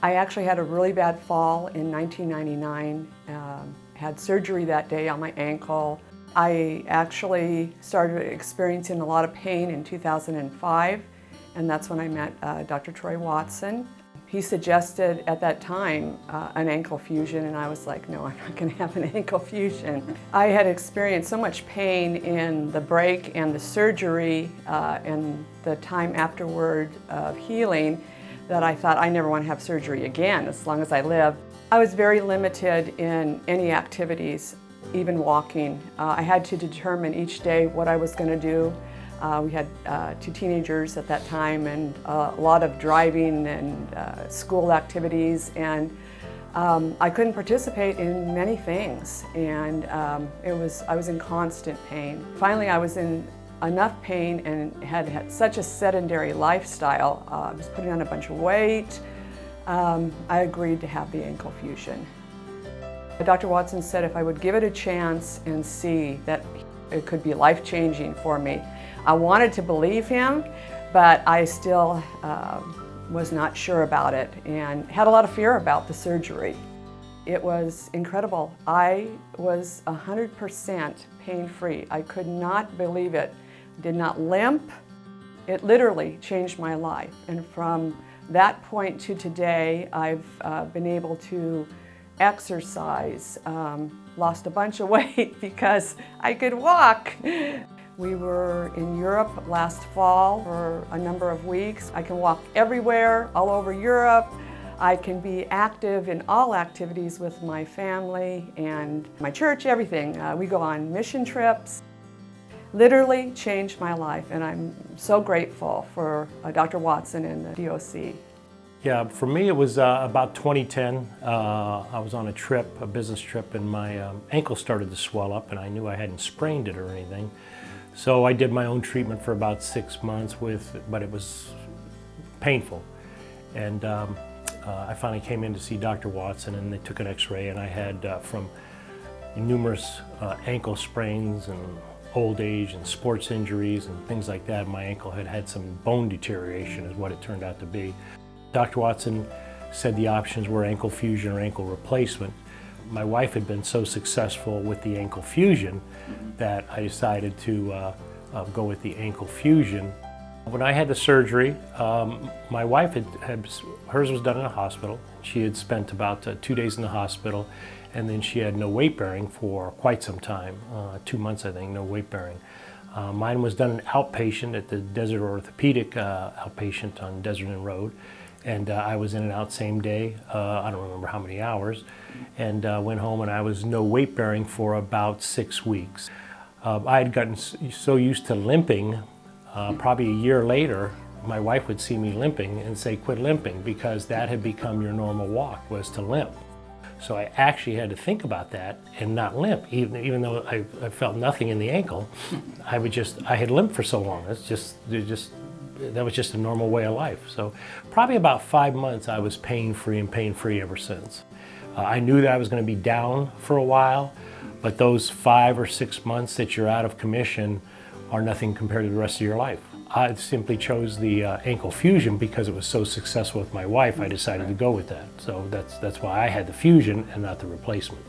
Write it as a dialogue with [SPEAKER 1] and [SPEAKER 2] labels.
[SPEAKER 1] I actually had a really bad fall in 1999, had surgery that day on my ankle. I actually started experiencing a lot of pain in 2005, and that's when I met Dr. Troy Watson. He suggested at that time an ankle fusion, and I was like, no, I'm not going to have an ankle fusion. I had experienced so much pain in the break and the surgery and the time afterward of healing that I thought I never want to have surgery again as long as I live. I was very limited in any activities, even walking. I had to determine each day what I was going to do. We had 2 teenagers at that time and a lot of driving and school activities, and I couldn't participate in many things, and I was in constant pain. Finally, I was in enough pain and had such a sedentary lifestyle. I was putting on a bunch of weight. I agreed to have the ankle fusion. Dr. Watson said if I would give it a chance and see that it could be life-changing for me. I wanted to believe him, but I still was not sure about it and had a lot of fear about the surgery. It was incredible. I was 100% pain-free. I could not believe it. Did not limp. It literally changed my life. And from that point to today, I've been able to exercise, lost a bunch of weight because I could walk. We were in Europe last fall for a number of weeks. I can walk everywhere, all over Europe. I can be active in all activities with my family and my church, everything. We go on mission trips. Literally changed my life, and I'm so grateful for Dr. Watson and the DOC.
[SPEAKER 2] Yeah, for me it was about 2010. I was on a trip, a business trip, and my ankle started to swell up, and I knew I hadn't sprained it or anything. So I did my own treatment for about 6 months but it was painful. And I finally came in to see Dr. Watson, and they took an x-ray, and I had from numerous ankle sprains and old age and sports injuries and things like that. My ankle had had some bone deterioration is what it turned out to be. Dr. Watson said the options were ankle fusion or ankle replacement. My wife had been so successful with the ankle fusion that I decided to go with the ankle fusion. When I had the surgery, my wife hers was done in a hospital. She had spent about 2 days in the hospital, and then she had no weight bearing for quite some time, 2 months I think, no weight bearing. Mine was done an outpatient at the Desert Orthopedic outpatient on Desert Inn Road, and I was in and out same day. I don't remember how many hours, and went home, and I was no weight bearing for about 6 weeks. I had gotten so used to limping, probably a year later, my wife would see me limping and say, quit limping, because that had become your normal walk, was to limp. So I actually had to think about that and not limp, even though I felt nothing in the ankle. I had limped for so long. That was just a normal way of life. So probably about 5 months I was pain-free and pain-free ever since. I knew that I was going to be down for a while, but those 5 or 6 months that you're out of commission are nothing compared to the rest of your life. I simply chose the ankle fusion because it was so successful with my wife. I decided to go with that. So that's why I had the fusion and not the replacement.